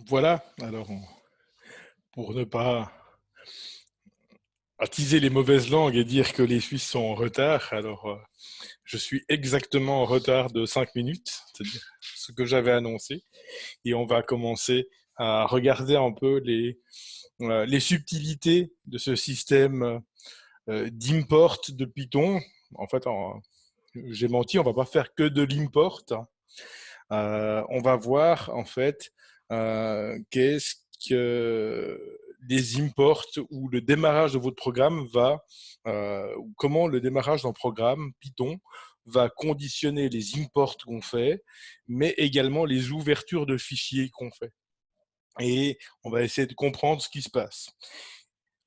Voilà, pour ne pas attiser les mauvaises langues et dire que les Suisses sont en retard, je suis exactement en retard de 5 minutes, c'est-à-dire ce que j'avais annoncé, et on va commencer à regarder un peu les subtilités de ce système d'import de Python. En fait, j'ai menti, on va pas faire que de l'import. On va voir en fait qu'est-ce que les imports ou le démarrage de votre programme ou comment le démarrage d'un programme Python va conditionner les imports qu'on fait, mais également les ouvertures de fichiers qu'on fait. Et on va essayer de comprendre ce qui se passe.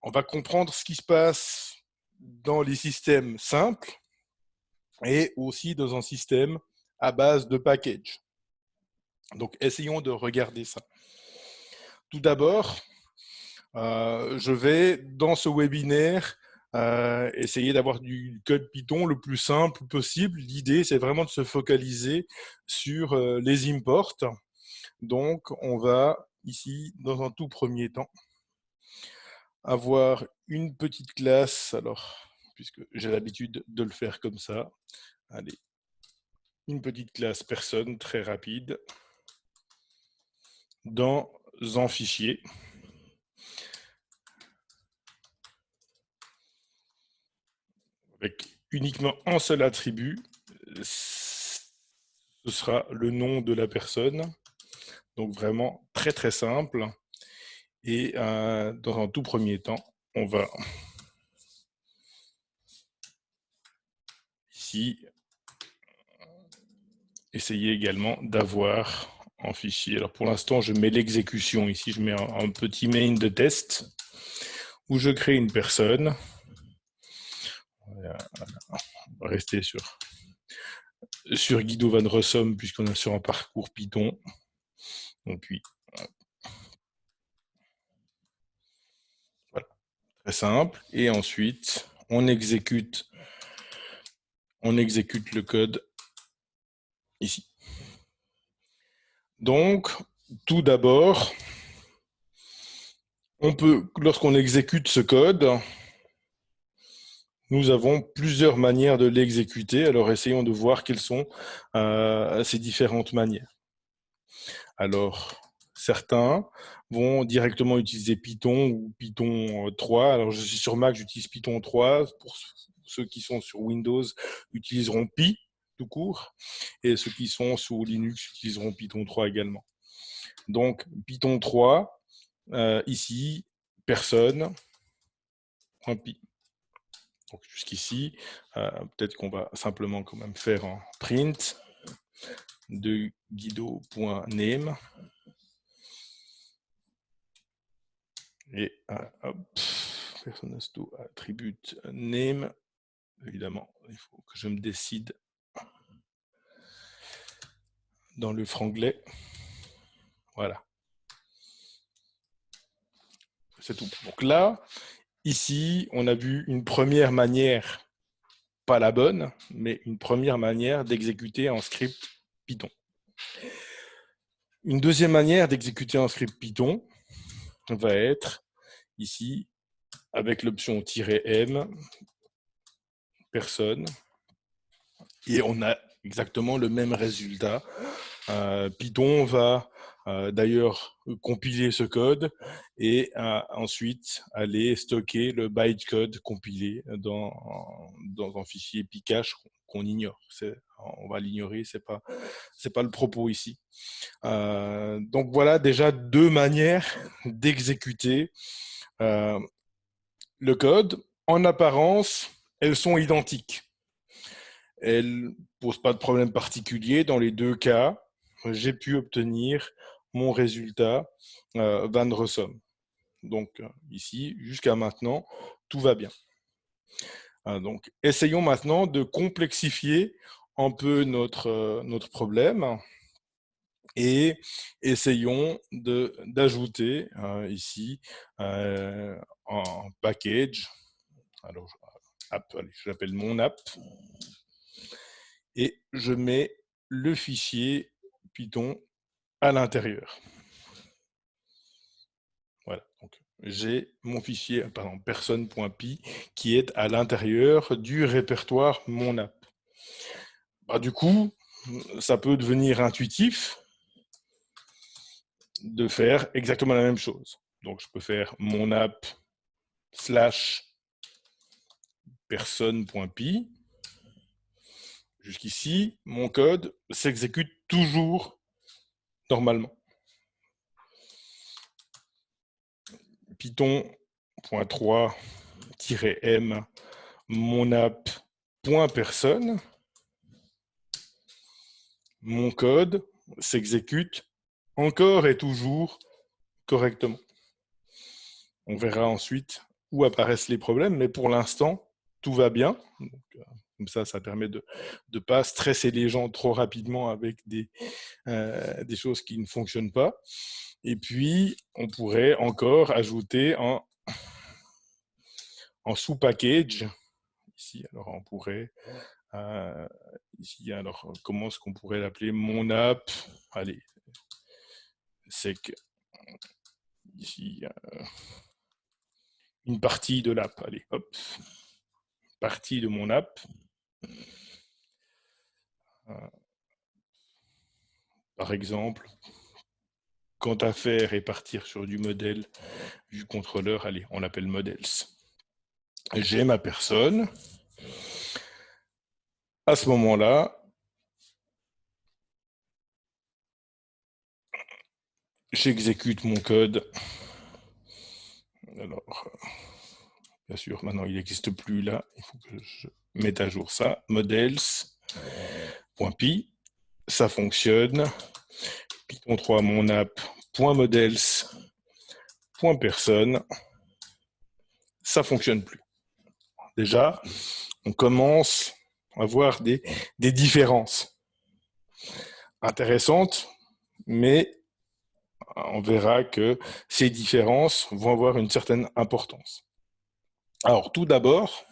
On va comprendre ce qui se passe dans les systèmes simples et aussi dans un système à base de package. Donc, essayons de regarder ça. Tout d'abord, je vais, dans ce webinaire, essayer d'avoir du code Python le plus simple possible. L'idée, c'est vraiment de se focaliser sur les imports. Donc, on va ici, dans un tout premier temps, avoir une petite classe, puisque j'ai l'habitude de le faire comme ça. Allez, une petite classe personne, très rapide, dans un fichier. Avec uniquement un seul attribut, ce sera le nom de la personne. Donc vraiment très très simple. Et dans un tout premier temps, on va ici essayer également d'avoir un fichier. Alors pour l'instant, je mets l'exécution ici, je mets un petit main de test où je crée une personne. Voilà. On va rester sur Guido van Rossum puisqu'on est sur un parcours Python. Donc puis, voilà, très simple. Et ensuite, on exécute le code ici. Donc, tout d'abord, lorsqu'on exécute ce code, nous avons plusieurs manières de l'exécuter. Alors, essayons de voir quelles sont ces différentes manières. Alors, certains vont directement utiliser Python ou Python 3. Alors, je suis sur Mac, j'utilise Python 3. Pour ceux qui sont sur Windows, utiliseront Py, tout court. Et ceux qui sont sous Linux utiliseront Python 3 également. Donc, Python 3, ici, personne, .py. Donc, jusqu'ici, peut-être qu'on va simplement quand même faire un print de guido.name. Et hop, personne attribute name. Évidemment, il faut que je me décide dans le franglais. Voilà. C'est tout. Donc là, ici, on a vu une première manière, pas la bonne, mais une première manière d'exécuter un script Python. Une deuxième manière d'exécuter un script Python va être ici avec l'option "-m", personne, et on a exactement le même résultat. Python va d'ailleurs compiler ce code et ensuite aller stocker le bytecode compilé dans un fichier Pycache qu'on ignore. On va l'ignorer, c'est pas le propos ici. Donc voilà déjà deux manières d'exécuter le code. En apparence, elles sont identiques. Elles ne posent pas de problème particulier. Dans les deux cas, j'ai pu obtenir mon résultat Van Rossum. Donc ici, jusqu'à maintenant, tout va bien. Donc, essayons maintenant de complexifier un peu notre problème et essayons d'ajouter ici un package. Alors, allez, je l'appelle mon app et je mets le fichier Python à l'intérieur. j'ai mon fichier, pardon, personne.py qui est à l'intérieur du répertoire mon app. Bah, du coup, ça peut devenir intuitif de faire exactement la même chose. Donc, je peux faire mon app / personne.py. Jusqu'ici, mon code s'exécute toujours normalement. Python.3-m mon app.personne. Mon code s'exécute encore et toujours correctement. On verra ensuite où apparaissent les problèmes, mais pour l'instant, tout va bien. Donc, comme ça permet de ne pas stresser les gens trop rapidement avec des choses qui ne fonctionnent pas. Et puis, on pourrait encore ajouter en sous-package. Ici, alors on pourrait... ici, alors, comment est-ce qu'on pourrait l'appeler? Mon app. Allez, c'est que ici, une partie de l'app. Allez, hop. Partie de mon app. Par exemple, quant à faire et partir sur du modèle du contrôleur, allez, on l'appelle models. J'ai ma personne. À ce moment-là, j'exécute mon code. Alors, bien sûr, maintenant, il n'existe plus là. Il faut que je mette à jour ça. Models.py. Ça fonctionne. Python 3 mon app.models.personne. Ça ne fonctionne plus. Déjà, on commence à voir des différences intéressantes, mais on verra que ces différences vont avoir une certaine importance. Alors, tout d'abord,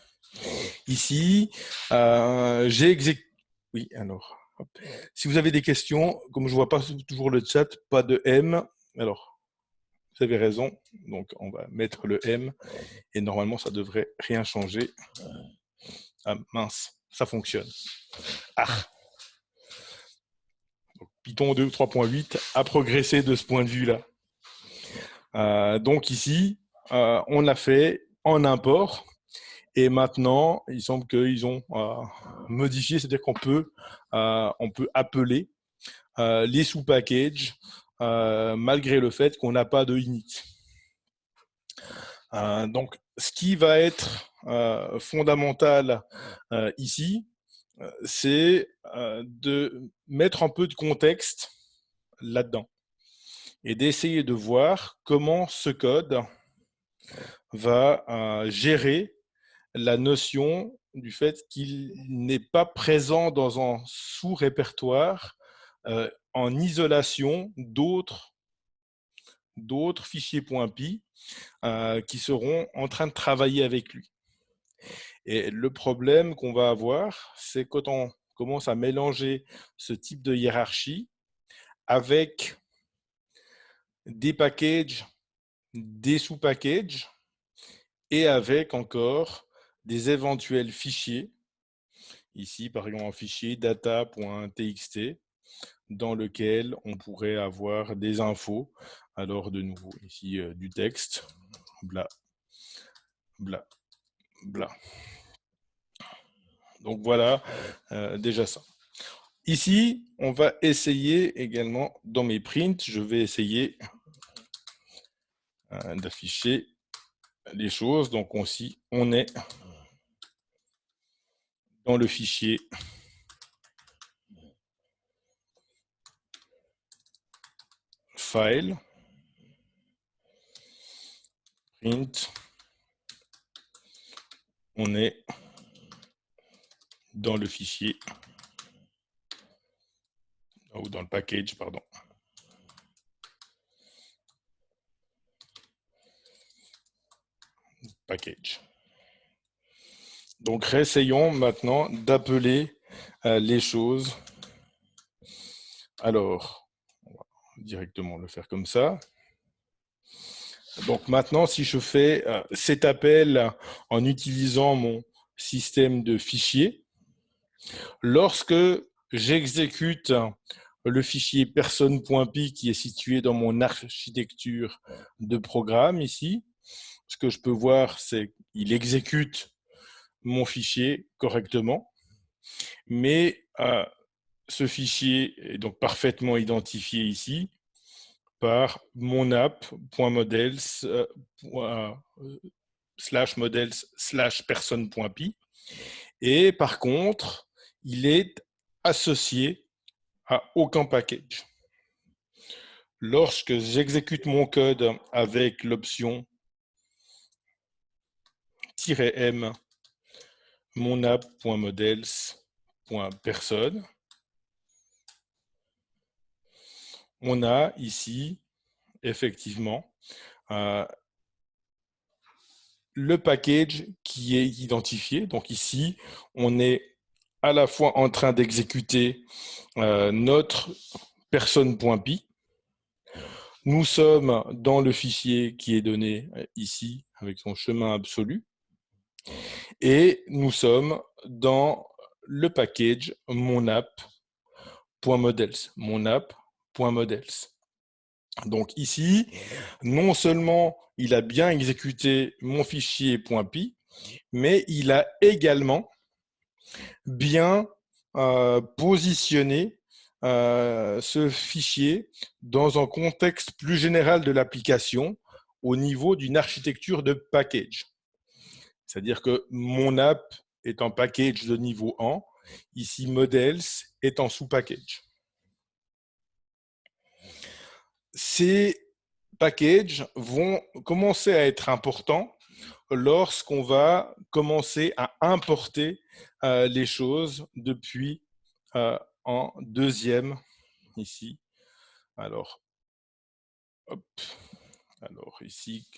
ici, j'ai exécuté... Oui, alors, hop. Si vous avez des questions, comme je ne vois pas toujours le chat, pas de M, alors, vous avez raison, donc on va mettre le M, et normalement, ça ne devrait rien changer. Ah mince, ça fonctionne. Ah. Donc, Python 2 3.8 a progressé de ce point de vue-là. Donc ici, on a fait en import, et maintenant, il semble qu'ils ont modifié, c'est-à-dire qu'on peut appeler les sous-packages malgré le fait qu'on n'a pas de init. Donc, ce qui va être fondamental ici, c'est de mettre un peu de contexte là-dedans et d'essayer de voir comment ce code va gérer la notion du fait qu'il n'est pas présent dans un sous-répertoire en isolation d'autres fichiers .py qui seront en train de travailler avec lui. Et le problème qu'on va avoir, c'est quand on commence à mélanger ce type de hiérarchie avec des packages, des sous-packages, et avec encore des éventuels fichiers. Ici, par exemple, un fichier data.txt dans lequel on pourrait avoir des infos. Alors, de nouveau, ici, du texte, bla, bla, bla. Donc, voilà déjà ça. Ici, on va essayer également, dans mes prints, je vais essayer d'afficher les choses. Donc, aussi, on est dans le fichier file, print, on est dans le fichier, ou dans le package, pardon. Package. Donc, réessayons maintenant d'appeler les choses. Alors, on va directement le faire comme ça. Donc maintenant, si je fais cet appel en utilisant mon système de fichiers, lorsque j'exécute le fichier personne.py qui est situé dans mon architecture de programme ici, ce que je peux voir, c'est qu'il exécute mon fichier correctement, mais ce fichier est donc parfaitement identifié ici par mon app.models slash models slash personne.py, et par contre, il est associé à aucun package. Lorsque j'exécute mon code avec l'option -m mon app.models.personne, on a ici effectivement le package qui est identifié. Donc ici, on est à la fois en train d'exécuter notre personne.py. Nous sommes dans le fichier qui est donné ici avec son chemin absolu. Et nous sommes dans le package monapp.models. Monapp.models. Donc ici, non seulement il a bien exécuté mon fichier .py, mais il a également bien positionné ce fichier dans un contexte plus général de l'application au niveau d'une architecture de package. C'est-à-dire que mon app est en package de niveau 1, ici models est en sous-package. Ces packages vont commencer à être importants lorsqu'on va commencer à importer les choses depuis en deuxième ici. Alors, hop, alors ici,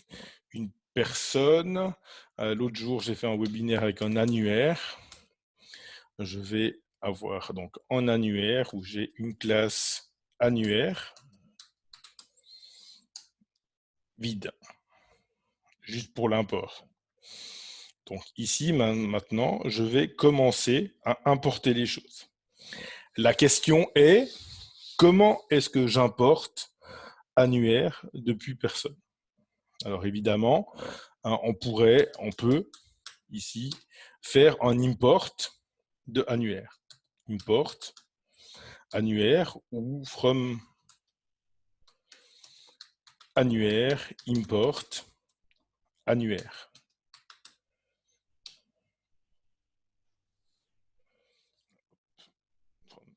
une personne. L'autre jour, j'ai fait un webinaire avec un annuaire. Je vais avoir donc en annuaire où j'ai une classe annuaire vide, juste pour l'import. Donc ici, maintenant, je vais commencer à importer les choses. La question est, comment est-ce que j'importe annuaire depuis personne? Alors évidemment, on peut ici faire un import de annuaire. Import annuaire ou from annuaire import annuaire.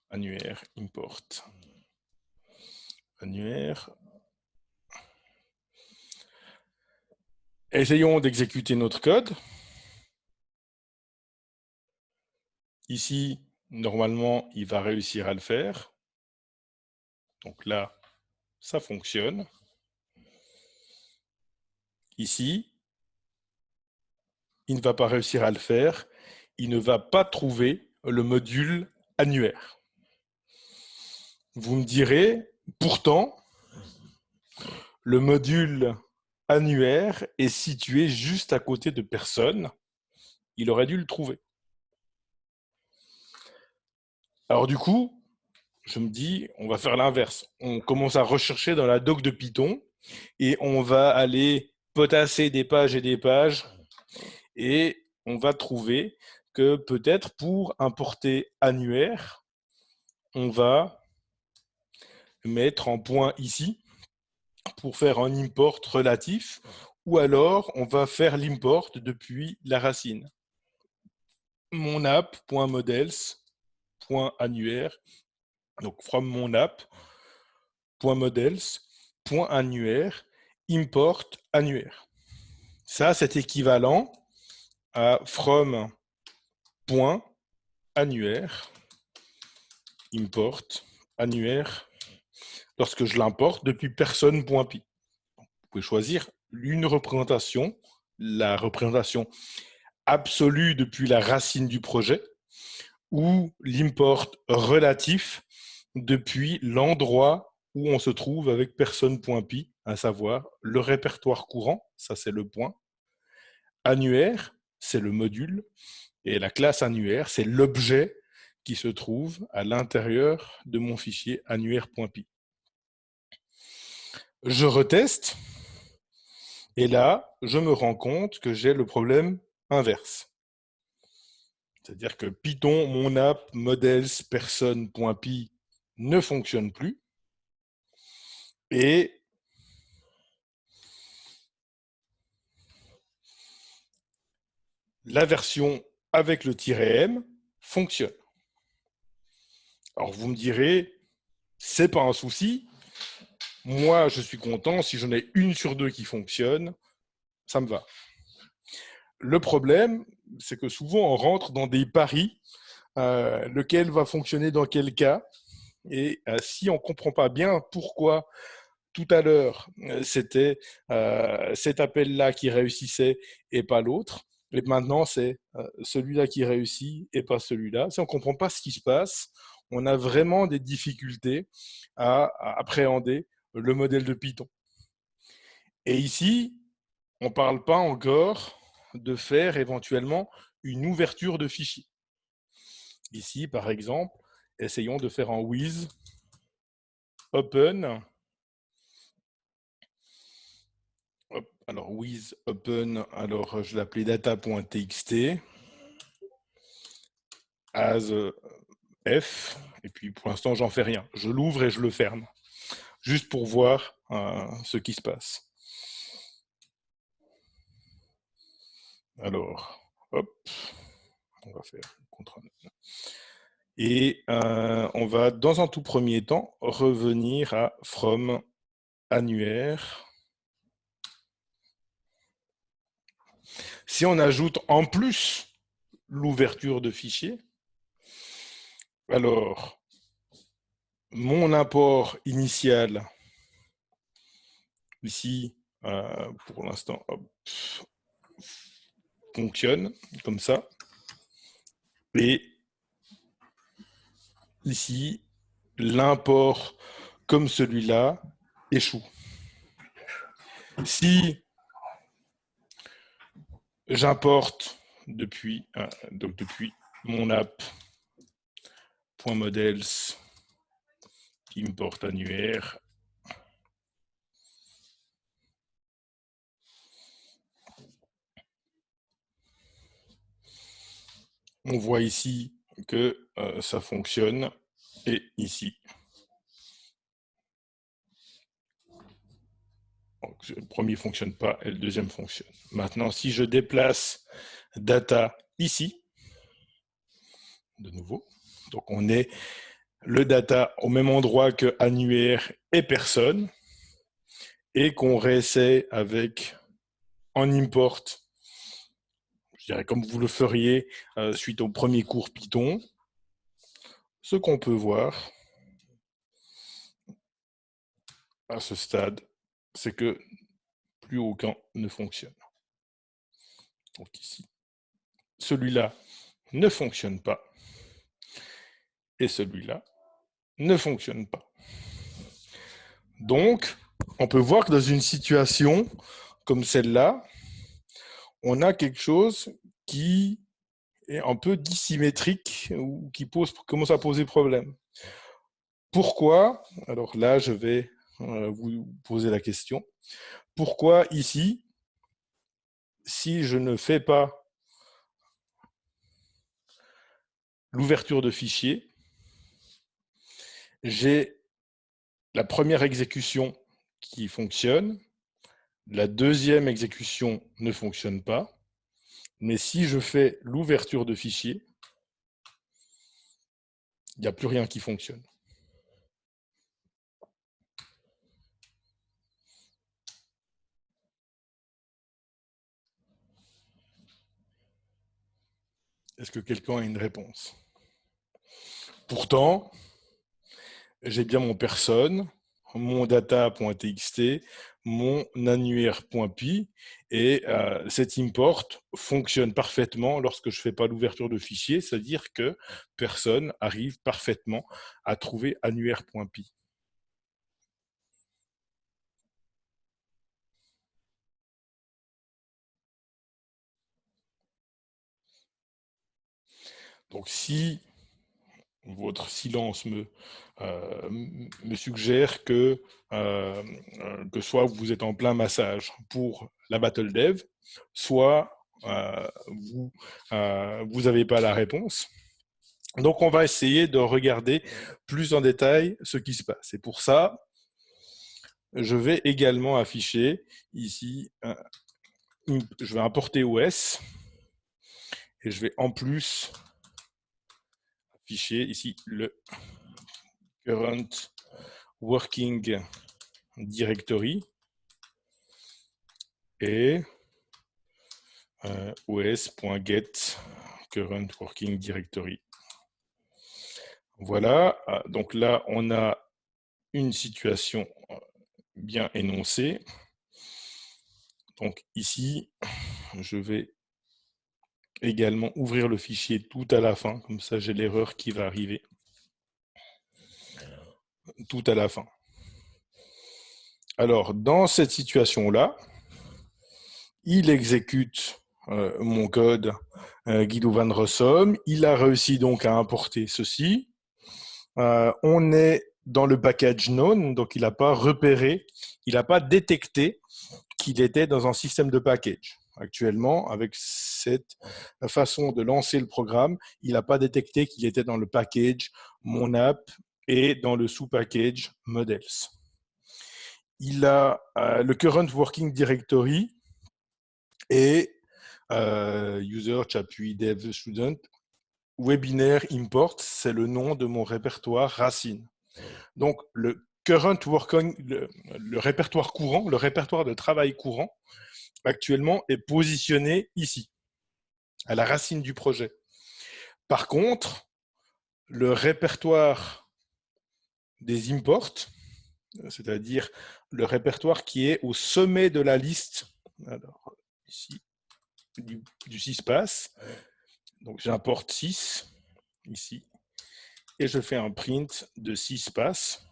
Annuaire import annuaire. Essayons d'exécuter notre code. Ici, normalement, il va réussir à le faire. Donc là, ça fonctionne. Ici, il ne va pas réussir à le faire. Il ne va pas trouver le module annuaire. Vous me direz, pourtant, le module annuaire est situé juste à côté de personne. Il aurait dû le trouver. Alors du coup, je me dis, on va faire l'inverse. On commence à rechercher dans la doc de Python et on va aller potasser des pages et des pages et on va trouver que peut-être pour importer annuaire, on va mettre en point ici pour faire un import relatif, ou alors on va faire l'import depuis la racine. Mon app.models.annuaire, donc from mon app.models.annuaire, import annuaire. Ça, c'est équivalent à from.annuaire, import annuaire, lorsque je l'importe depuis personne.py. Vous pouvez choisir une représentation, la représentation absolue depuis la racine du projet, ou l'import relatif depuis l'endroit où on se trouve avec personne.py, à savoir le répertoire courant, ça c'est le point, annuaire, c'est le module, et la classe annuaire, c'est l'objet qui se trouve à l'intérieur de mon fichier annuaire.py. Je reteste, et là, je me rends compte que j'ai le problème inverse. C'est-à-dire que Python, mon app, models, person.py ne fonctionne plus, et la version avec le "-m" fonctionne. Alors vous me direz, c'est pas un souci, moi je suis content, si j'en ai une sur deux qui fonctionne, ça me va. Le problème, c'est que souvent on rentre dans des paris, lequel va fonctionner dans quel cas, et si on ne comprend pas bien pourquoi tout à l'heure c'était cet appel-là qui réussissait et pas l'autre, et maintenant c'est celui-là qui réussit et pas celui-là, si on ne comprend pas ce qui se passe, on a vraiment des difficultés à appréhender le modèle de Python. Et ici, on ne parle pas encore de faire éventuellement une ouverture de fichier. Ici, par exemple, essayons de faire un with open. Alors, with open, alors je l'appelais data.txt as f, et puis pour l'instant, j'en fais rien. Je l'ouvre et je le ferme, juste pour voir ce qui se passe. Alors, hop, on va faire CTRL. Et on va, dans un tout premier temps, revenir à from annuaire. Si on ajoute en plus l'ouverture de fichier, alors mon import initial, ici, pour l'instant, fonctionne comme ça. Et ici, l'import comme celui-là échoue. Si j'importe depuis mon app.models import annuaire, on voit ici que ça fonctionne, et ici. Donc, le premier ne fonctionne pas et le deuxième fonctionne. Maintenant, si je déplace data ici, de nouveau, donc on est le data au même endroit que annuaire et personne, et qu'on réessaie avec en import, je dirais comme vous le feriez suite au premier cours Python, ce qu'on peut voir à ce stade, c'est que plus aucun ne fonctionne. Donc ici, celui-là ne fonctionne pas, et celui-là ne fonctionne pas. Donc, on peut voir que dans une situation comme celle-là, on a quelque chose qui est un peu dissymétrique ou qui commence à poser problème. Pourquoi? Alors là, je vais vous poser la question. Pourquoi ici, si je ne fais pas l'ouverture de fichier, j'ai la première exécution qui fonctionne, la deuxième exécution ne fonctionne pas, mais si je fais l'ouverture de fichier, il n'y a plus rien qui fonctionne. Est-ce que quelqu'un a une réponse? Pourtant, j'ai bien mon personne, mon data.txt, mon annuaire.py, et cet import fonctionne parfaitement lorsque je ne fais pas l'ouverture de fichier, c'est-à-dire que personne arrive parfaitement à trouver annuaire.py. Donc, si votre silence me suggère que soit vous êtes en plein massage pour la Battle Dev, soit vous n'avez pas la réponse. Donc, on va essayer de regarder plus en détail ce qui se passe. Et pour ça, je vais également afficher ici, je vais importer OS et je vais en plus afficher ici le current working directory et os.get current working directory. Voilà, donc là, on a une situation bien énoncée. Donc ici, je vais également ouvrir le fichier tout à la fin, comme ça j'ai l'erreur qui va arriver tout à la fin. Alors, dans cette situation-là, il exécute mon code Guido van Rossum. Il a réussi donc à importer ceci. On est dans le package known, donc il n'a pas repéré, il n'a pas détecté qu'il était dans un système de package. Actuellement, avec cette façon de lancer le programme, il n'a pas détecté qu'il était dans le package mon app et dans le sous-package models. Il a le current working directory et user, chapuis, dev, student, webinaire import, c'est le nom de mon répertoire racine. Donc, le current working, le répertoire courant, le répertoire de travail courant, actuellement est positionné ici, à la racine du projet. Par contre, le répertoire des imports, c'est-à-dire le répertoire qui est au sommet de la liste, alors ici, du 6 pass, donc j'importe 6 ici, et je fais un print de 6 passes.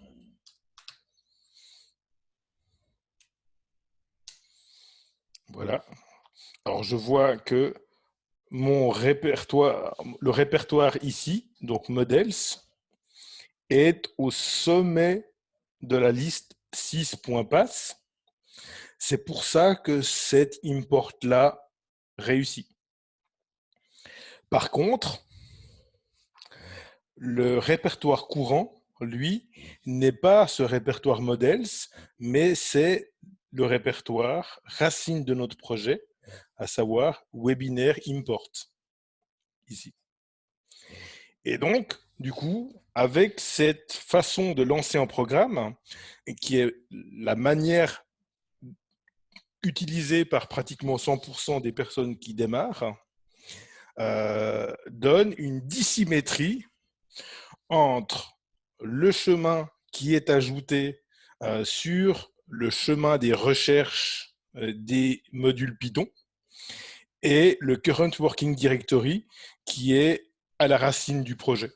Voilà. Alors je vois que mon répertoire, le répertoire ici, donc models, est au sommet de la liste 6.pass. C'est pour ça que cet import-là réussit. Par contre, le répertoire courant, lui, n'est pas ce répertoire models, mais c'est le répertoire racine de notre projet, à savoir webinaire import, ici. Et donc, du coup, avec cette façon de lancer un programme, qui est la manière utilisée par pratiquement 100% des personnes qui démarrent, donne une dissymétrie entre le chemin qui est ajouté sur le chemin des recherches des modules Python et le current working directory qui est à la racine du projet.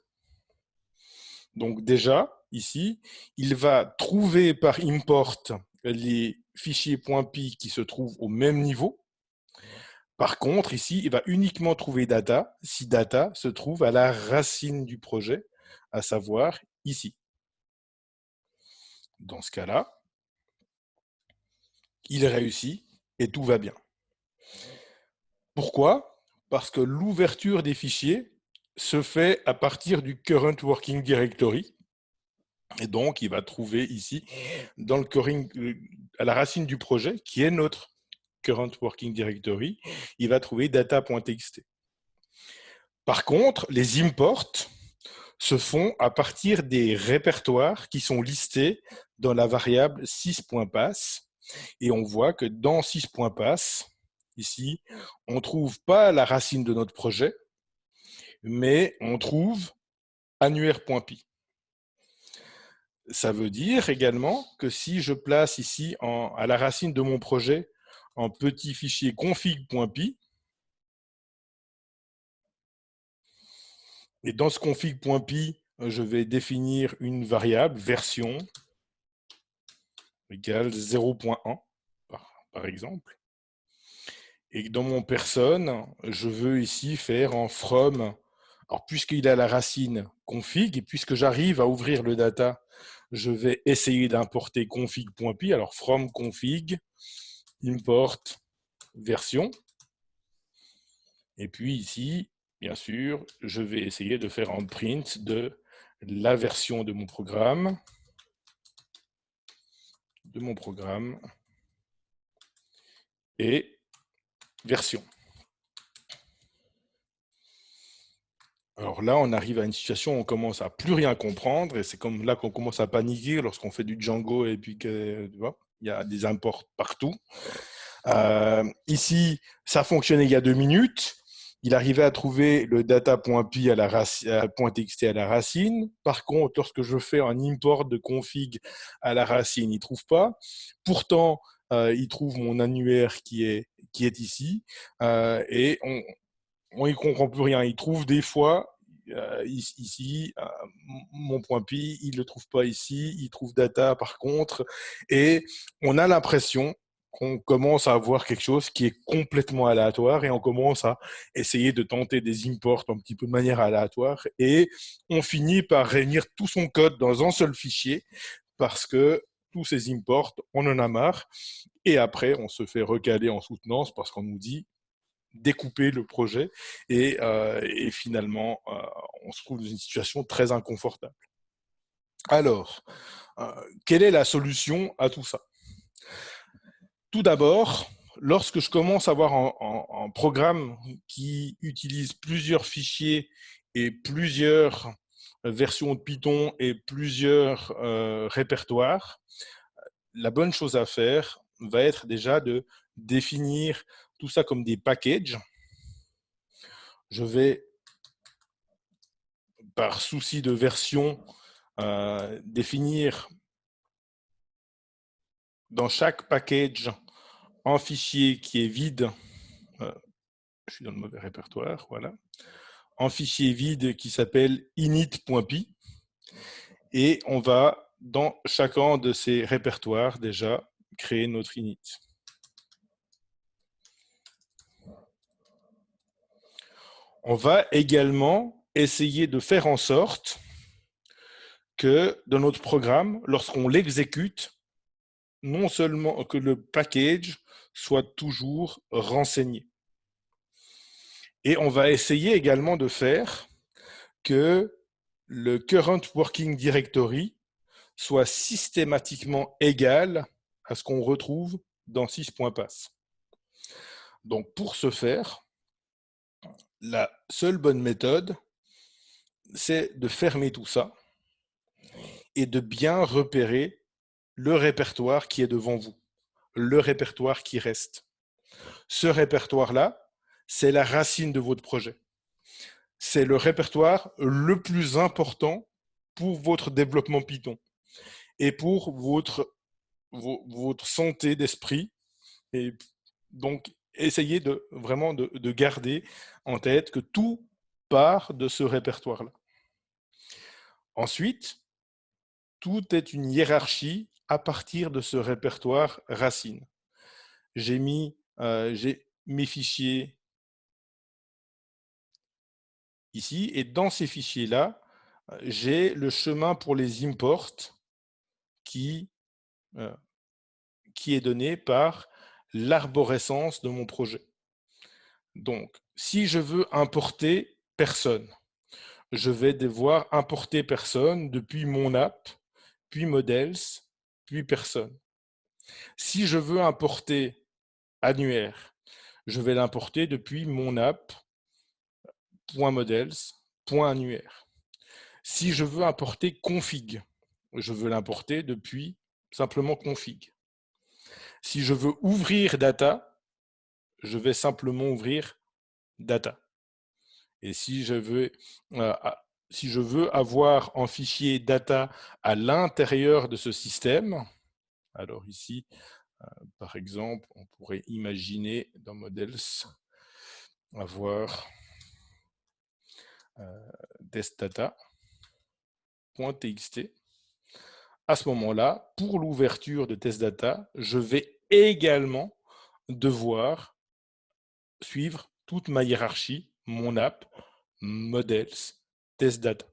Donc déjà, ici, il va trouver par import les fichiers .py qui se trouvent au même niveau. Par contre, ici, il va uniquement trouver data si data se trouve à la racine du projet, à savoir ici. Dans ce cas-là, il réussit et tout va bien. Pourquoi? Parce que l'ouverture des fichiers se fait à partir du current working directory. Et donc, il va trouver ici, dans le à la racine du projet, qui est notre current working directory, il va trouver data.txt. Par contre, les imports se font à partir des répertoires qui sont listés dans la variable 6.pass. Et on voit que dans 6.pass, ici, on ne trouve pas la racine de notre projet, mais on trouve annuaire.py. Ça veut dire également que si je place ici à la racine de mon projet un petit fichier config.py, et dans ce config.py, je vais définir une variable version égale 0.1, par exemple. Et dans mon personne, je veux ici faire un from Alors, puisqu'il a la racine config, et puisque j'arrive à ouvrir le data, je vais essayer d'importer config.py. Alors, from config, import version. Et puis ici, bien sûr, je vais essayer de faire un print de la version de mon programme. Et version. Alors là, on arrive à une situation où on commence à plus rien comprendre, et c'est comme là qu'on commence à paniquer lorsqu'on fait du Django et puis que, tu vois, il y a des imports partout. Ici, ça fonctionnait il y a 2 minutes. Il arrivait à trouver le data.py à la .txt à la racine. Par contre, lorsque je fais un import de config à la racine, il ne trouve pas. Pourtant, il trouve mon annuaire qui est ici. Et on n'y comprend plus rien. Il trouve des fois ici mon point .py, il ne le trouve pas ici, il trouve data par contre. Et on a l'impression qu'on commence à avoir quelque chose qui est complètement aléatoire et on commence à essayer de tenter des imports un petit peu de manière aléatoire et on finit par réunir tout son code dans un seul fichier parce que tous ces imports, on en a marre et après on se fait recaler en soutenance parce qu'on nous dit découper le projet et finalement on se trouve dans une situation très inconfortable. Alors, quelle est la solution à tout ça? Tout d'abord, lorsque je commence à avoir un programme qui utilise plusieurs fichiers et plusieurs versions de Python et plusieurs répertoires, la bonne chose à faire va être déjà de définir tout ça comme des packages. Je vais, par souci de version, définir dans chaque package un fichier qui est vide. Je suis dans le mauvais répertoire, voilà. Un fichier vide qui s'appelle init.py. Et on va, dans chacun de ces répertoires, déjà créer notre init. On va également essayer de faire en sorte que dans notre programme, lorsqu'on l'exécute, non seulement que le package soit toujours renseigné. Et on va essayer également de faire que le current working directory soit systématiquement égal à ce qu'on retrouve dans 6.pass. Donc pour ce faire, la seule bonne méthode, c'est de fermer tout ça et de bien repérer le répertoire qui est devant vous, le répertoire qui reste. Ce répertoire-là, c'est la racine de votre projet. C'est le répertoire le plus important pour votre développement Python et pour votre santé d'esprit. Et donc, essayez vraiment de garder en tête que tout part de ce répertoire-là. Ensuite, tout est une hiérarchie à partir de ce répertoire racine. J'ai mis mes fichiers ici, et dans ces fichiers-là, j'ai le chemin pour les imports qui est donné par l'arborescence de mon projet. Donc, si je veux importer personne, je vais devoir importer personne depuis mon app, puis models, puis personne. Si je veux importer annuaire, je vais l'importer depuis mon app, .models, .annuaire. Si je veux importer config, je veux l'importer depuis simplement config. Si je veux ouvrir data, je vais simplement ouvrir data. Et si je veux avoir un fichier data à l'intérieur de ce système, alors ici, par exemple, on pourrait imaginer dans Models avoir testdata.txt. À ce moment-là, pour l'ouverture de testdata, je vais également devoir suivre toute ma hiérarchie, mon app, models, test data.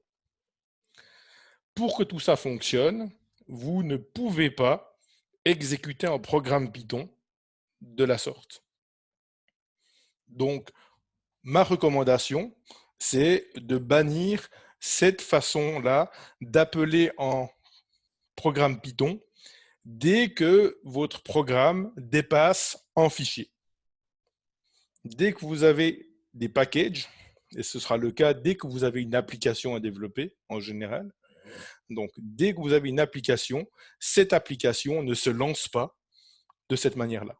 Pour que tout ça fonctionne, vous ne pouvez pas exécuter un programme Python de la sorte. Donc, ma recommandation, c'est de bannir cette façon-là d'appeler en programme Python dès que votre programme dépasse un fichier. Dès que vous avez des packages, et ce sera le cas dès que vous avez une application à développer en général, donc dès que vous avez une application, cette application ne se lance pas de cette manière-là.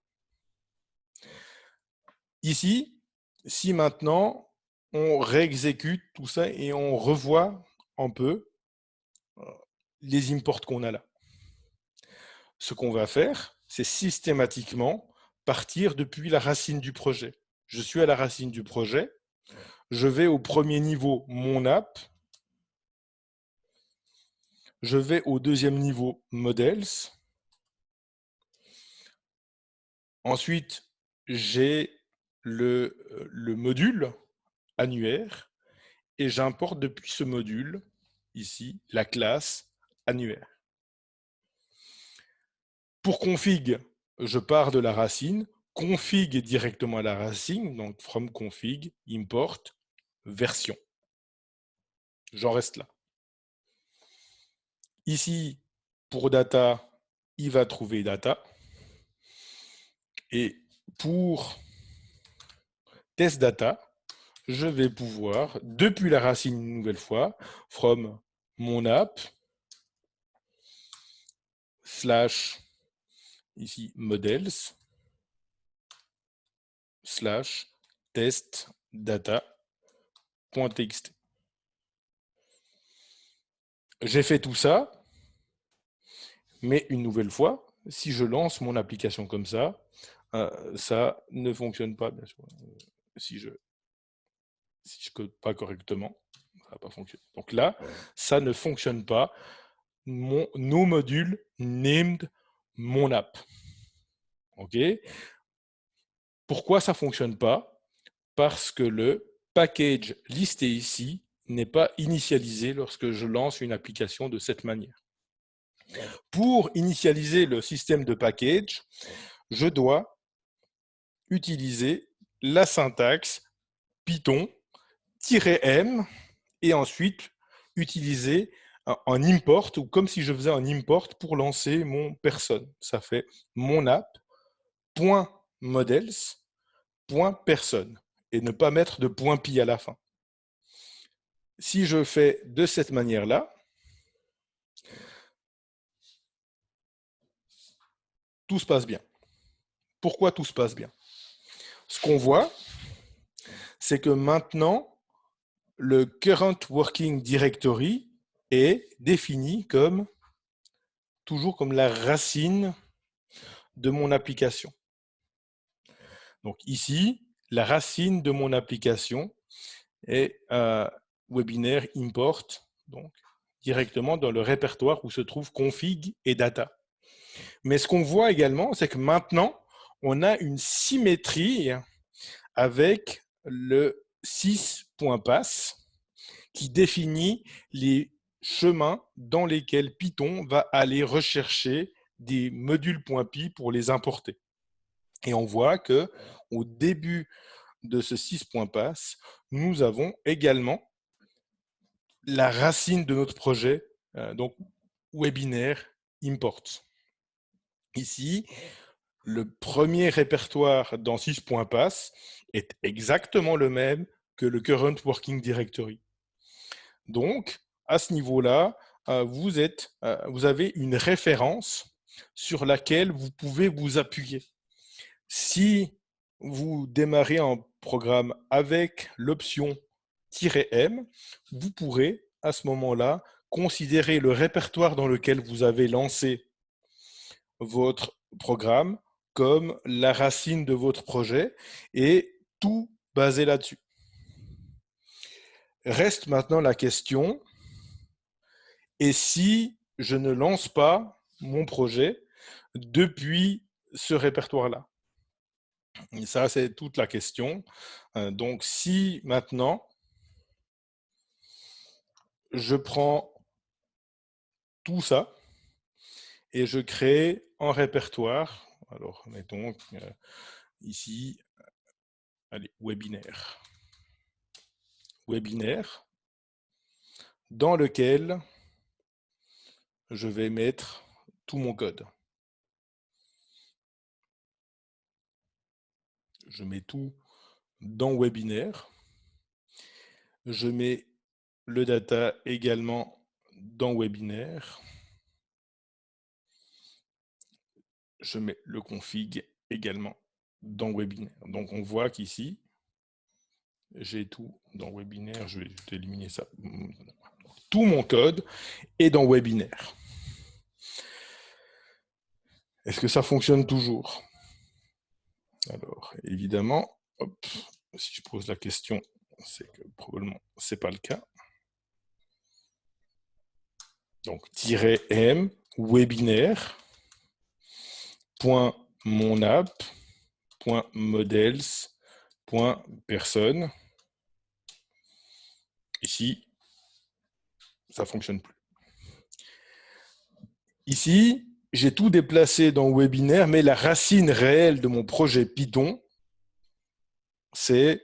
Ici, si maintenant on réexécute tout ça et on revoit un peu les imports qu'on a là, ce qu'on va faire, c'est systématiquement partir depuis la racine du projet. Je suis à la racine du projet, je vais au premier niveau, mon app, je vais au deuxième niveau, models. Ensuite, j'ai le module annuaire et j'importe depuis ce module, ici, la classe annuaire. Pour config, je pars de la racine, config est directement à la racine, donc from config, import, version. J'en reste là. Ici, pour data, il va trouver data. Et pour test data, je vais pouvoir, depuis la racine une nouvelle fois, from mon app, slash, ici, models, slash, test data.txt. J'ai fait tout ça, mais une nouvelle fois, si je lance mon application comme ça ne fonctionne pas, bien sûr. Si je code pas correctement, ça va pas fonctionner. Donc là, ça ne fonctionne pas. Nos modules named mon app. OK? Pourquoi ça fonctionne pas? Parce que le package listé ici n'est pas initialisé lorsque je lance une application de cette manière. Pour initialiser le système de package, je dois utiliser la syntaxe Python-m et ensuite utiliser un import, ou comme si je faisais un import pour lancer mon person. Ça fait mon app.models.person et ne pas mettre de .py à la fin. Si je fais de cette manière-là, tout se passe bien. Pourquoi tout se passe bien? Ce qu'on voit, c'est que maintenant, le current working directory est défini comme toujours comme la racine de mon application. Donc ici, la racine de mon application est webinaire import, donc directement dans le répertoire où se trouve config et data. Mais ce qu'on voit également, c'est que maintenant, on a une symétrie avec le 6.pass qui définit les chemins dans lesquels Python va aller rechercher des modules.py pour les importer. Et on voit que au début de ce 6.pass, nous avons également la racine de notre projet, donc webinaire import. Ici, le premier répertoire dans 6.pass est exactement le même que le current working directory. Donc, à ce niveau-là, vous avez une référence sur laquelle vous pouvez vous appuyer. Si vous démarrez un programme avec l'option "-m", vous pourrez à ce moment-là considérer le répertoire dans lequel vous avez lancé votre programme comme la racine de votre projet et tout basé là-dessus. Reste maintenant la question, et si je ne lance pas mon projet depuis ce répertoire-là? Et ça, c'est toute la question. Donc, si maintenant, je prends tout ça et je crée un répertoire. Alors, mettons ici, allez, webinaire. Webinaire, dans lequel je vais mettre tout mon code. Je mets tout dans webinaire. Je mets le data également dans webinaire. Je mets le config également dans webinaire. Donc on voit qu'ici, j'ai tout dans webinaire. Je vais éliminer ça. Tout mon code est dans webinaire. Est-ce que ça fonctionne toujours? Alors, évidemment, hop, si je pose la question, c'est que probablement ce n'est pas le cas. Donc, -m, webinaire, .monapp, .models, .personne. Ici, ça ne fonctionne plus. Ici, j'ai tout déplacé dans webinaire, mais la racine réelle de mon projet Python, c'est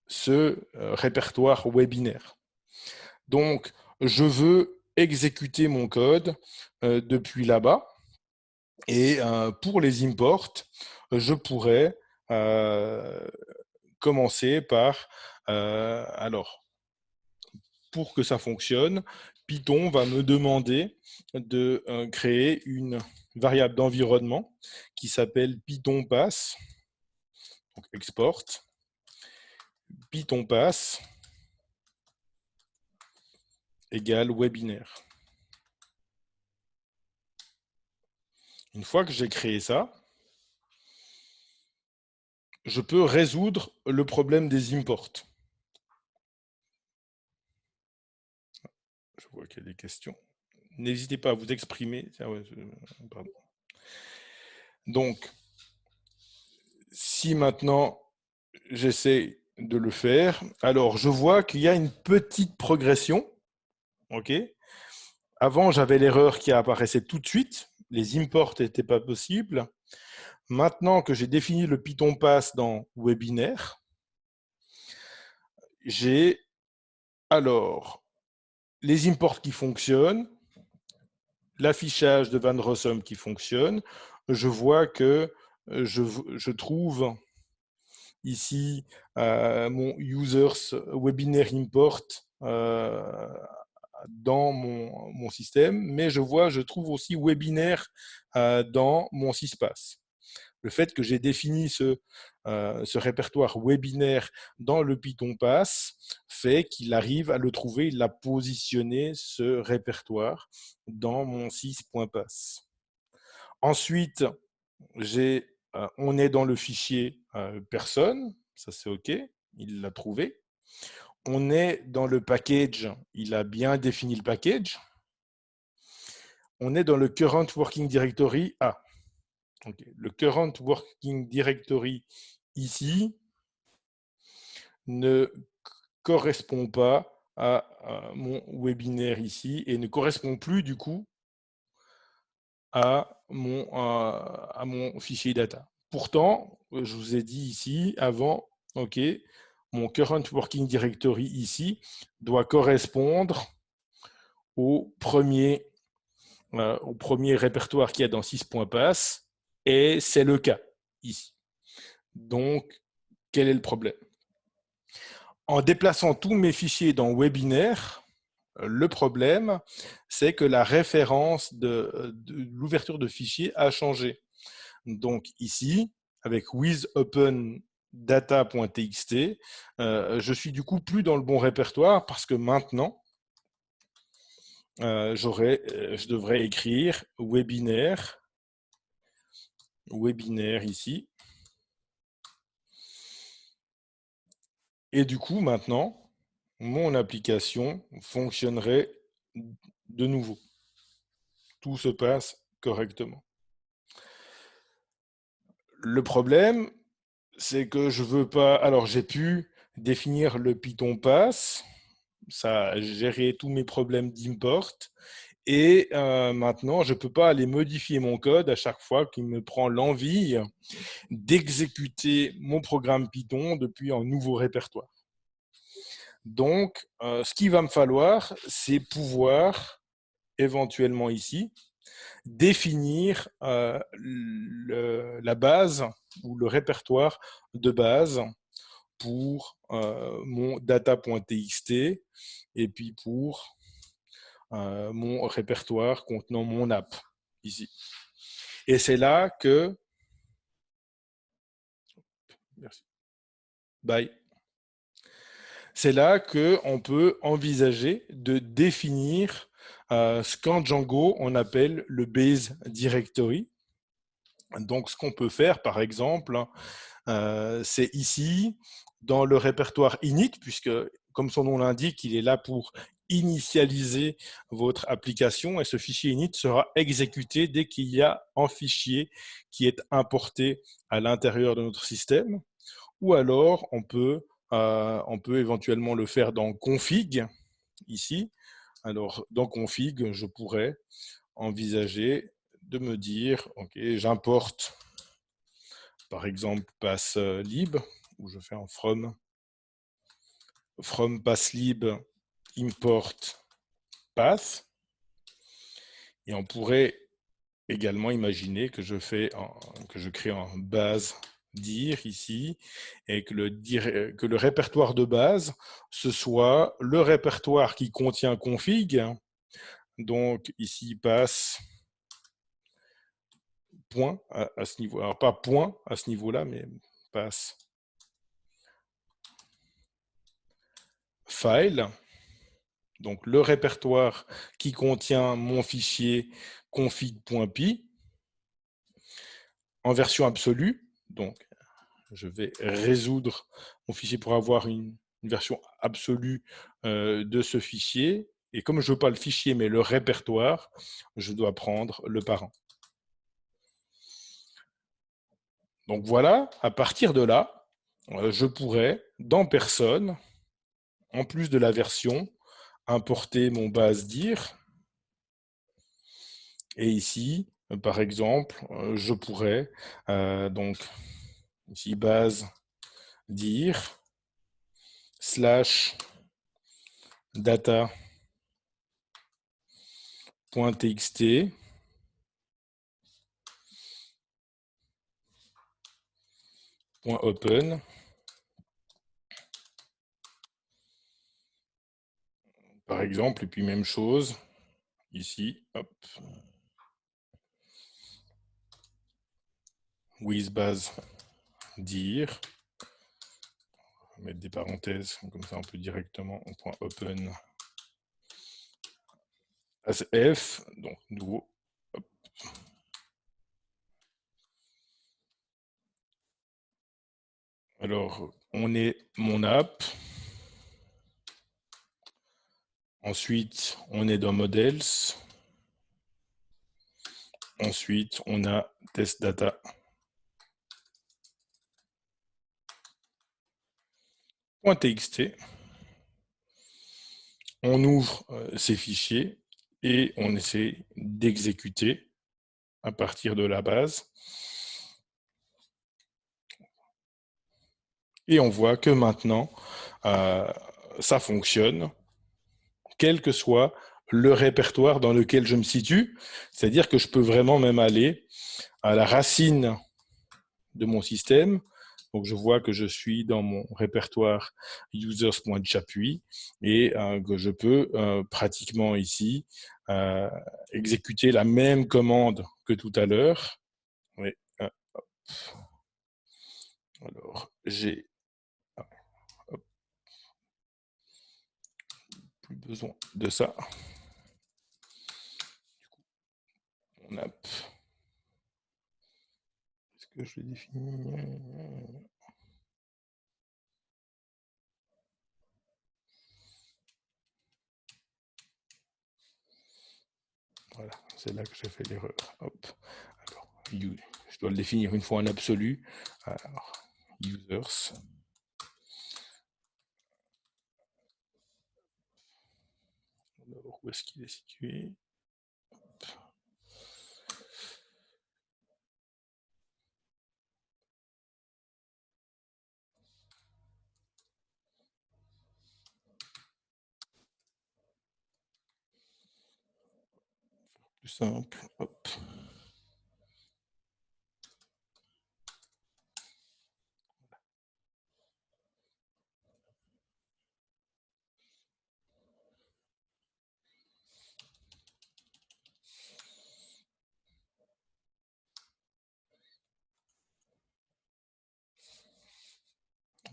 ce répertoire webinaire. Donc, je veux exécuter mon code depuis là-bas. Et pour les imports, je pourrais commencer par, alors, pour que ça fonctionne, Python va me demander de créer une variable d'environnement qui s'appelle Python pass, donc export, Python pass égale webinaire. Une fois que j'ai créé ça, je peux résoudre le problème des imports. Je vois qu'il y a des questions. N'hésitez pas à vous exprimer. Pardon. Donc, si maintenant j'essaie de le faire, alors je vois qu'il y a une petite progression. Ok. Avant, j'avais l'erreur qui apparaissait tout de suite. Les imports n'étaient pas possibles. Maintenant que j'ai défini le Python pass dans webinaire, j'ai alors les imports qui fonctionnent, l'affichage de Van Rossum qui fonctionne. Je vois que je trouve ici mon users webinaire import dans mon système, mais je trouve aussi webinaire dans mon syspass. Le fait que j'ai défini ce répertoire webinaire dans le Python pass fait qu'il arrive à le trouver, il a positionné ce répertoire dans mon sys.pass. Ensuite, on est dans le fichier personne, ça c'est OK, il l'a trouvé. On est dans le package, il a bien défini le package. On est dans le current working directory A. Okay. Le current working directory ici ne correspond pas à mon webinaire ici et ne correspond plus du coup à mon fichier data. Pourtant, je vous ai dit ici avant, ok, mon current working directory ici doit correspondre au premier répertoire qu'il y a dans sys.pass et c'est le cas ici. Donc, quel est le problème? En déplaçant tous mes fichiers dans webinaire, le problème, c'est que la référence de l'ouverture de fichiers a changé. Donc ici, avec withopen.data.txt, je suis du coup plus dans le bon répertoire parce que maintenant, je devrais écrire webinaire ici. Et du coup, maintenant, mon application fonctionnerait de nouveau. Tout se passe correctement. Le problème, c'est que je veux pas. Alors, j'ai pu définir le Python pass. ça a géré tous mes problèmes d'import. Et maintenant, je ne peux pas aller modifier mon code à chaque fois qu'il me prend l'envie d'exécuter mon programme Python depuis un nouveau répertoire. Donc, ce qu'il va me falloir, c'est pouvoir, éventuellement ici, définir la base ou le répertoire de base pour mon data.txt et puis pour mon répertoire contenant mon app ici. Et c'est là que... Merci. Bye. C'est là qu'on peut envisager de définir ce qu'en Django, on appelle le base directory. Donc, ce qu'on peut faire, par exemple, c'est ici, dans le répertoire init, puisque, comme son nom l'indique, il est là pour initialiser votre application et ce fichier init sera exécuté dès qu'il y a un fichier qui est importé à l'intérieur de notre système. Ou alors, on peut éventuellement le faire dans config, ici. Alors, dans config, je pourrais envisager de me dire, OK, j'importe par exemple passlib, où je fais un from passlib import path. Et on pourrait également imaginer que je crée un base dir ici et que le répertoire de base, ce soit le répertoire qui contient config. Donc ici passe point à ce niveau. Alors pas point à ce niveau-là, mais passe file. Donc le répertoire qui contient mon fichier config.py en version absolue. Donc je vais résoudre mon fichier pour avoir une version absolue de ce fichier. Et comme je ne veux pas le fichier, mais le répertoire, je dois prendre le parent. Donc voilà, à partir de là, je pourrais, dans Personne, en plus de la version, importer mon base dir. Et ici, par exemple, je pourrais, donc, ici, base dir slash data.txt .open par exemple, et puis même chose ici, hop, with base dir, on va mettre des parenthèses, comme ça on peut directement en point open as f, donc nouveau, hop. Alors on est mon app. Ensuite, on est dans Models. Ensuite, on a Test Data. .txt. On ouvre ces fichiers et on essaie d'exécuter à partir de la base. Et on voit que maintenant, ça fonctionne, quel que soit le répertoire dans lequel je me situe. C'est-à-dire que je peux vraiment même aller à la racine de mon système. Donc, je vois que je suis dans mon répertoire users.chapuis et que je peux pratiquement ici exécuter la même commande que tout à l'heure. Oui. Alors, j'ai plus besoin de ça. Du coup, mon app. Est-ce que je l'ai défini? Voilà, c'est là que j'ai fait l'erreur. Hop. Alors, je dois le définir une fois en absolu. Alors, users. Où est-ce qu'il est situé? Plus simple. Hop.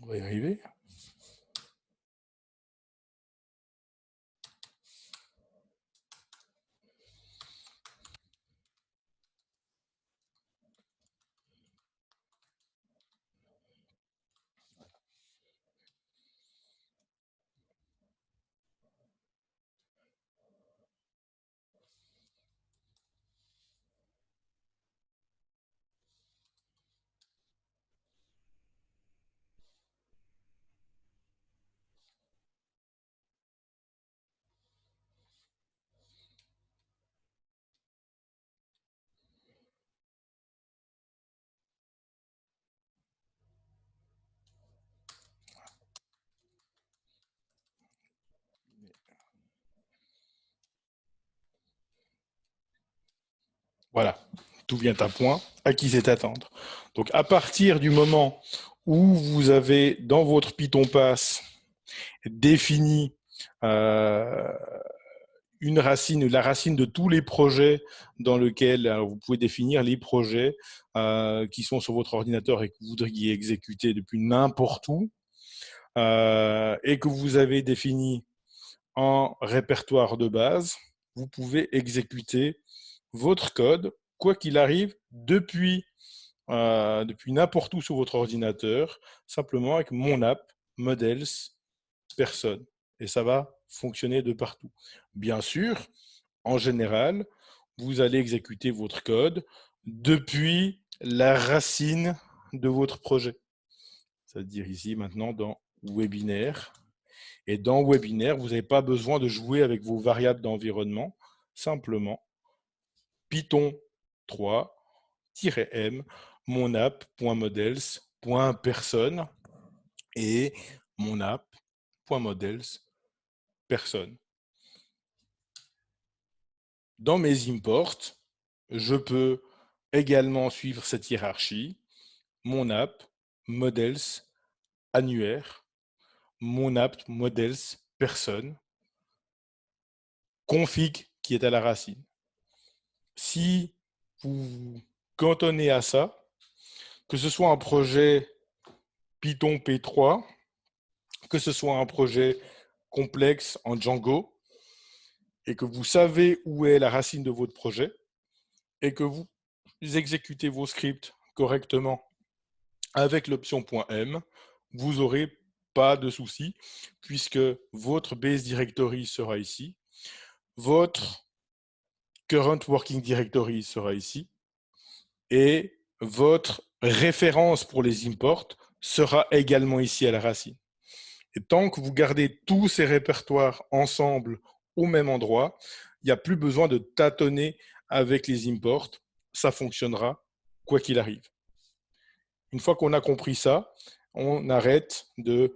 On va y arriver. Voilà, tout vient à point, à qui c'est attendre. Donc à partir du moment où vous avez dans votre Python-Pass défini une racine, la racine de tous les projets dans lesquels vous pouvez définir les projets qui sont sur votre ordinateur et que vous voudriez exécuter depuis n'importe où, et que vous avez défini en répertoire de base, vous pouvez exécuter votre code, quoi qu'il arrive, depuis n'importe où sur votre ordinateur, simplement avec mon app, models, personne. Et ça va fonctionner de partout. Bien sûr, en général, vous allez exécuter votre code depuis la racine de votre projet. C'est-à-dire ici, maintenant, dans webinaire. Et dans webinaire, vous n'avez pas besoin de jouer avec vos variables d'environnement. Simplement, Python 3-m, mon app.models.personne et mon app.models.personne. Dans mes imports, je peux également suivre cette hiérarchie. Mon app, models, annuaire, mon app, models, personne, config qui est à la racine. Si vous cantonnez à ça, que ce soit un projet Python P3, que ce soit un projet complexe en Django, et que vous savez où est la racine de votre projet, et que vous exécutez vos scripts correctement avec l'option .m, vous n'aurez pas de souci, puisque votre base directory sera ici, votre current working directory sera ici, et votre référence pour les imports sera également ici à la racine. Et tant que vous gardez tous ces répertoires ensemble au même endroit, il n'y a plus besoin de tâtonner avec les imports, ça fonctionnera quoi qu'il arrive. Une fois qu'on a compris ça, on arrête de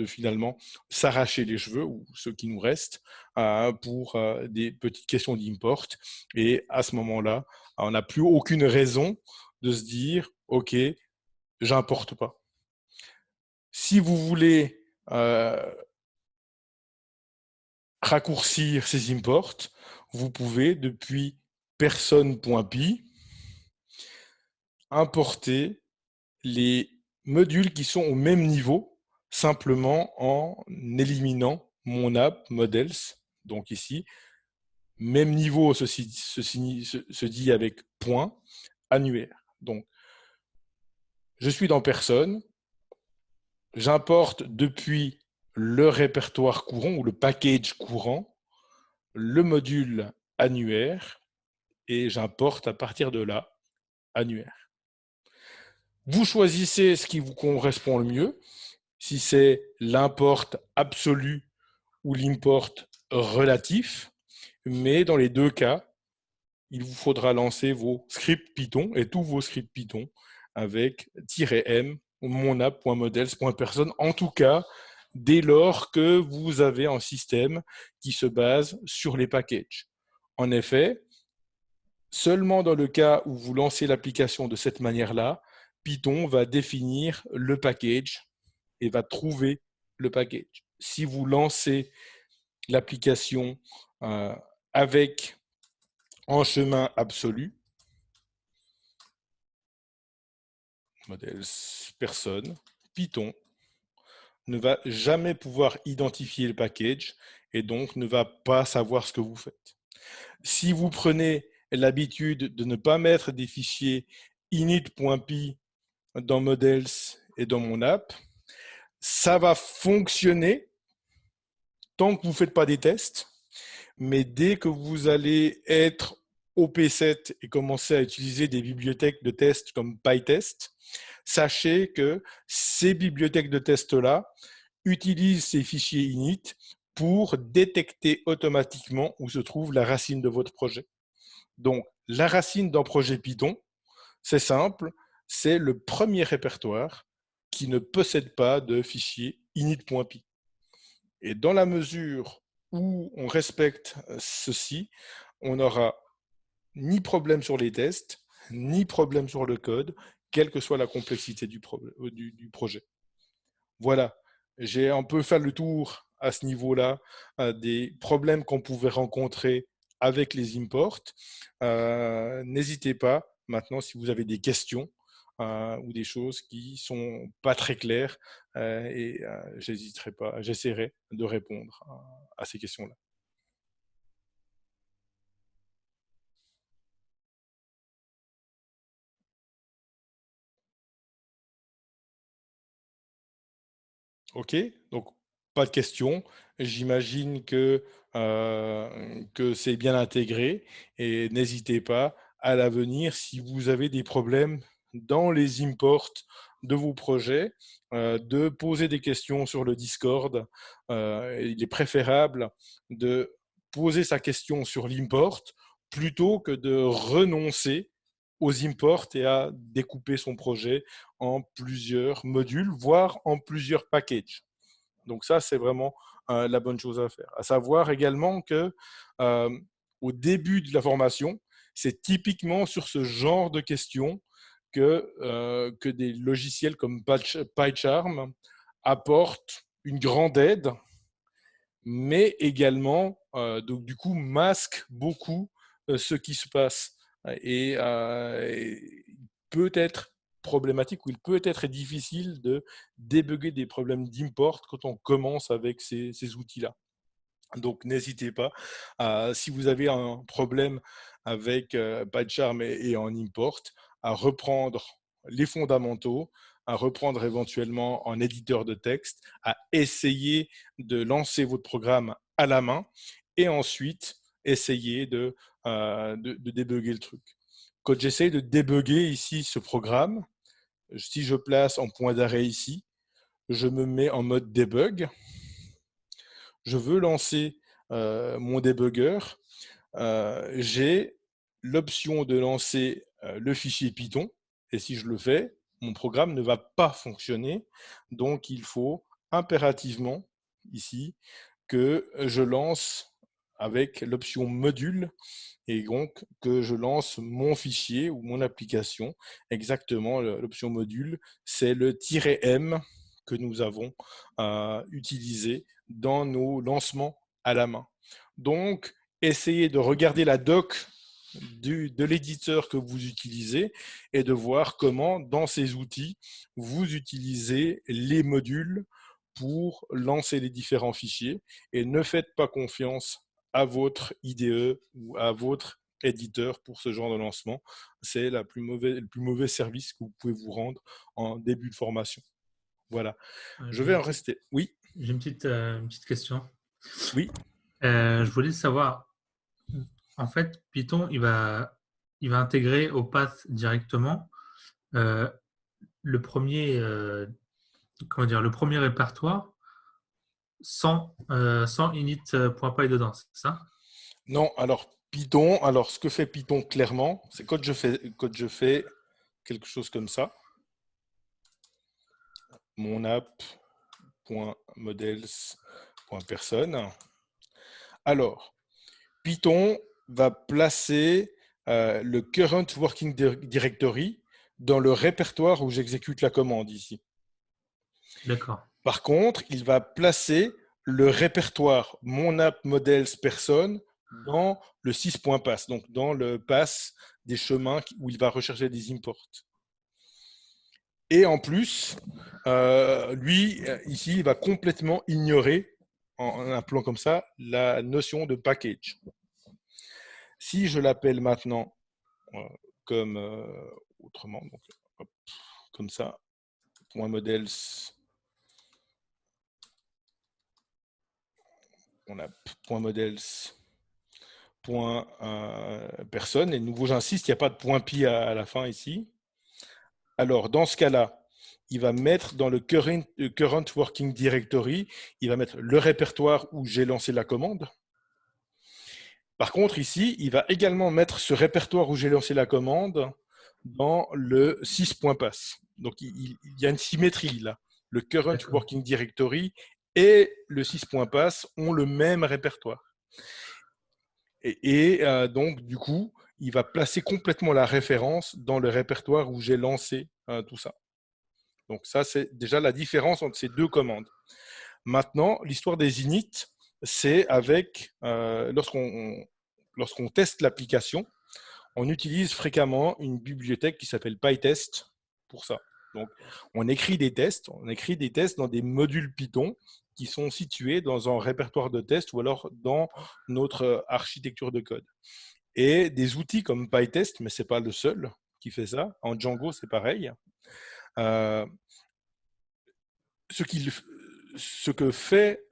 finalement s'arracher les cheveux, ou ce qui nous reste, pour des petites questions d'import. Et à ce moment-là, on n'a plus aucune raison de se dire « Ok, j'importe pas ». Si vous voulez raccourcir ces imports, vous pouvez, depuis personne.py, importer les modules qui sont au même niveau, simplement en éliminant mon app models. Donc ici, même niveau se dit avec point annuaire. Donc, je suis dans personne, j'importe depuis le répertoire courant ou le package courant, le module annuaire, et j'importe à partir de là annuaire. Vous choisissez ce qui vous correspond le mieux, si c'est l'import absolu ou l'import relatif, mais dans les deux cas, il vous faudra lancer vos scripts Python et tous vos scripts Python avec -m monapp.models.person, en tout cas, dès lors que vous avez un système qui se base sur les packages. En effet, seulement dans le cas où vous lancez l'application de cette manière-là, Python va définir le package et va trouver le package. Si vous lancez l'application avec un chemin absolu, modèle personne, Python ne va jamais pouvoir identifier le package et donc ne va pas savoir ce que vous faites. Si vous prenez l'habitude de ne pas mettre des fichiers init.py dans Models et dans mon app, ça va fonctionner tant que vous ne faites pas des tests, mais dès que vous allez être au P7 et commencer à utiliser des bibliothèques de tests comme PyTest, sachez que ces bibliothèques de tests-là utilisent ces fichiers init pour détecter automatiquement où se trouve la racine de votre projet. Donc, la racine d'un projet Python, c'est simple, c'est le premier répertoire qui ne possède pas de fichier init.py. Et dans la mesure où on respecte ceci, on n'aura ni problème sur les tests, ni problème sur le code, quelle que soit la complexité du projet. Voilà, j'ai un peu fait le tour à ce niveau-là des problèmes qu'on pouvait rencontrer avec les imports. N'hésitez pas, maintenant, si vous avez des questions ou des choses qui ne sont pas très claires, j'hésiterai pas, j'essaierai de répondre à ces questions-là. Ok, donc pas de questions. J'imagine que c'est bien intégré et n'hésitez pas à l'avenir si vous avez des problèmes dans les imports de vos projets, de poser des questions sur le Discord. Il est préférable de poser sa question sur l'import plutôt que de renoncer aux imports et à découper son projet en plusieurs modules, voire en plusieurs packages. Donc ça, c'est vraiment la bonne chose à faire. À savoir également que au début de la formation, c'est typiquement sur ce genre de questions que des logiciels comme PyCharm apportent une grande aide, mais également, donc, du coup, masquent beaucoup ce qui se passe. Et peut être problématique ou il peut être difficile de débugger des problèmes d'import quand on commence avec ces outils-là. Donc, n'hésitez pas, si vous avez un problème avec PyCharm et en import, à reprendre les fondamentaux, à reprendre éventuellement en éditeur de texte, à essayer de lancer votre programme à la main et ensuite essayer de débugger le truc. Quand j'essaie de débugger ici ce programme, si je place en point d'arrêt ici, je me mets en mode debug. Je veux lancer mon debugger. J'ai l'option de lancer le fichier Python. Et si je le fais, mon programme ne va pas fonctionner. Donc, il faut impérativement, ici, que je lance avec l'option module et donc que je lance mon fichier ou mon application. Exactement, l'option module, c'est le -m que nous avons utilisé dans nos lancements à la main. Donc, essayez de regarder la doc de l'éditeur que vous utilisez et de voir comment, dans ces outils, vous utilisez les modules pour lancer les différents fichiers et ne faites pas confiance à votre IDE ou à votre éditeur pour ce genre de lancement. C'est le plus mauvais service que vous pouvez vous rendre en début de formation. Voilà. Je vais en rester. Oui. J'ai une petite question. Oui. Je voulais savoir, en fait, Python, il va intégrer au path directement le premier, comment dire, le premier répertoire sans init.py dedans, c'est ça? Non, alors Python, alors ce que fait Python clairement, c'est quand je fais quelque chose comme ça, mon app.models.person. Alors, Python va placer le current working directory dans le répertoire où j'exécute la commande ici. D'accord. Par contre, il va placer le répertoire mon app models person dans le 6.pass, donc dans le pass des chemins où il va rechercher des imports. Et en plus, lui, ici, il va complètement ignorer, en appelant comme ça, la notion de package. Si je l'appelle maintenant comme autrement, donc, hop, comme ça, .models, on a .models, .personne, et de nouveau j'insiste, il n'y a pas de .pi à la fin ici. Alors dans ce cas-là, il va mettre dans le current working directory, il va mettre le répertoire où j'ai lancé la commande. Par contre, ici, il va également mettre ce répertoire où j'ai lancé la commande dans le 6.pass. Donc, il y a une symétrie là. Le current working directory et le 6.pass ont le même répertoire. Et donc, du coup, il va placer complètement la référence dans le répertoire où j'ai lancé tout ça. Donc, ça, c'est déjà la différence entre ces deux commandes. Maintenant, l'histoire des init, c'est avec lorsqu'on teste l'application, on utilise fréquemment une bibliothèque qui s'appelle PyTest pour ça. Donc, on écrit des tests dans des modules Python qui sont situés dans un répertoire de tests ou alors dans notre architecture de code. Et des outils comme PyTest, mais ce n'est pas le seul qui fait ça. En Django, c'est pareil. Ce que fait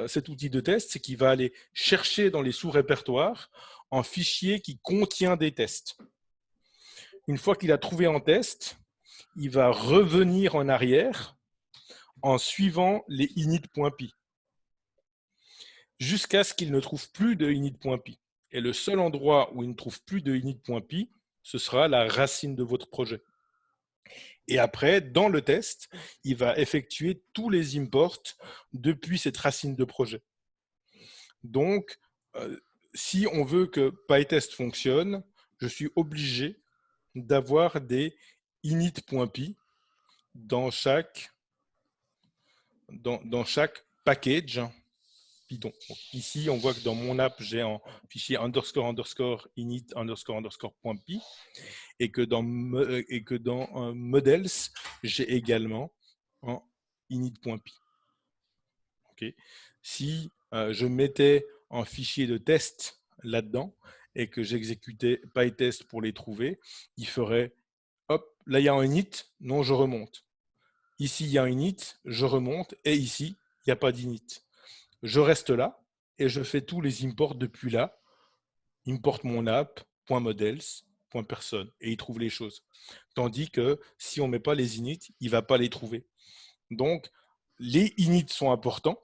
cet outil de test, c'est qu'il va aller chercher dans les sous-répertoires un fichier qui contient des tests. Une fois qu'il a trouvé un test, il va revenir en arrière en suivant les init.py jusqu'à ce qu'il ne trouve plus de init.py. Et le seul endroit où il ne trouve plus de init.py, ce sera la racine de votre projet. Et après, dans le test, il va effectuer tous les imports depuis cette racine de projet. Donc, si on veut que PyTest fonctionne, je suis obligé d'avoir des init.py dans chaque package Python. Donc, ici, on voit que dans mon app, j'ai un fichier __init__.py et que dans models, j'ai également un init.py. Okay. Si je mettais un fichier de test là-dedans et que j'exécutais PyTest pour les trouver, il ferait hop, là il y a un init, non, je remonte. Ici il y a un init, je remonte, et ici il n'y a pas d'init. Je reste là et je fais tous les imports depuis là. Import mon app, .models, .person, et il trouve les choses. Tandis que si on ne met pas les inits, il ne va pas les trouver. Donc, les inits sont importants.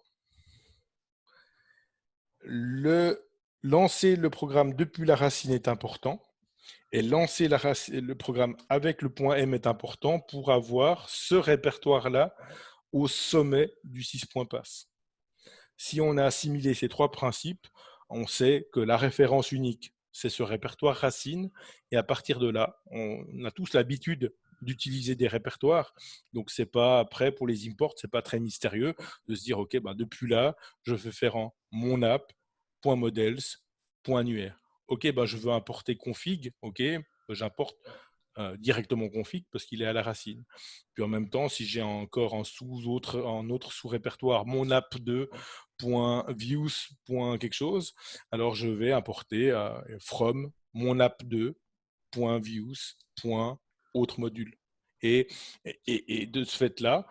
Lancer le programme depuis la racine est important. Et lancer le programme avec le .m est important pour avoir ce répertoire-là au sommet du 6.pass. Si on a assimilé ces trois principes, on sait que la référence unique, c'est ce répertoire racine. Et à partir de là, on a tous l'habitude d'utiliser des répertoires. Donc, c'est pas après pour les imports, c'est pas très mystérieux de se dire, OK, ben, depuis là, je vais faire en mon app.models.annuaire. OK, ben, je veux importer config. OK, j'importe directement config parce qu'il est à la racine. Puis en même temps, si j'ai encore un autre sous-répertoire, mon app2.views. Quelque chose, alors je vais importer from mon app2.views.autre module. Et de ce fait-là,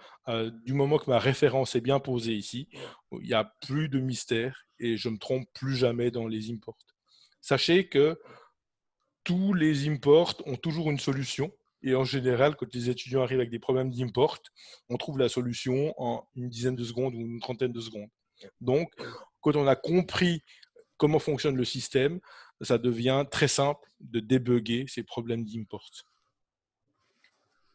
du moment que ma référence est bien posée ici, il n'y a plus de mystère et je ne me trompe plus jamais dans les imports. Sachez que tous les imports ont toujours une solution. Et en général, quand les étudiants arrivent avec des problèmes d'import, on trouve la solution en une dizaine de secondes ou une trentaine de secondes. Donc, quand on a compris comment fonctionne le système, ça devient très simple de débugger ces problèmes d'import.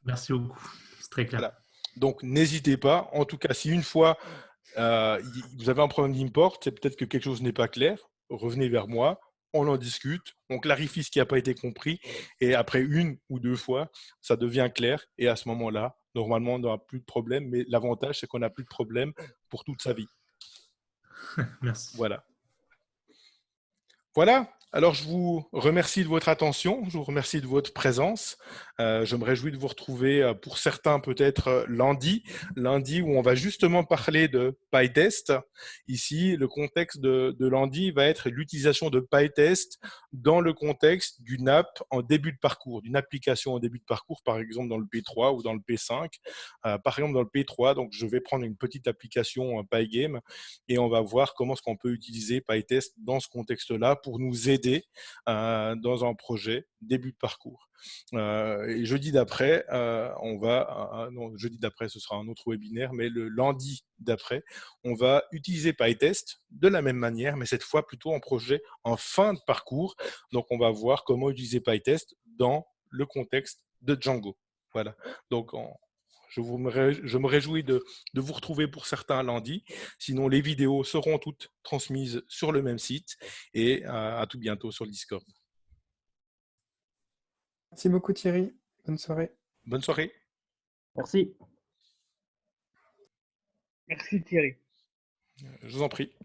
Merci beaucoup. C'est très clair. Voilà. Donc, n'hésitez pas. En tout cas, si une fois vous avez un problème d'import, c'est peut-être que quelque chose n'est pas clair, revenez vers moi, on en discute, on clarifie ce qui n'a pas été compris, et après 1 ou 2 fois, ça devient clair, et à ce moment-là, normalement, on n'aura plus de problème, mais l'avantage, c'est qu'on n'a plus de problème pour toute sa vie. Merci. Voilà. Voilà. Alors, je vous remercie de votre attention, je vous remercie de votre présence. Je me réjouis de vous retrouver pour certains peut-être lundi où on va justement parler de PyTest. Ici, le contexte de lundi va être l'utilisation de PyTest dans le contexte d'une app en début de parcours, d'une application en début de parcours, par exemple dans le P3 ou dans le P5. Par exemple, dans le P3, donc je vais prendre une petite application Pygame et on va voir comment est-ce qu'on peut utiliser PyTest dans ce contexte-là pour nous aider dans un projet début de parcours. Et jeudi d'après, non, jeudi d'après, ce sera un autre webinaire, mais le lundi d'après, on va utiliser PyTest de la même manière, mais cette fois plutôt en projet en fin de parcours. Donc, on va voir comment utiliser PyTest dans le contexte de Django. Voilà. Donc, je me réjouis de vous retrouver pour certains lundi. Sinon, les vidéos seront toutes transmises sur le même site et à tout bientôt sur le Discord. Merci beaucoup Thierry. Bonne soirée. Bonne soirée. Merci. Merci Thierry. Je vous en prie.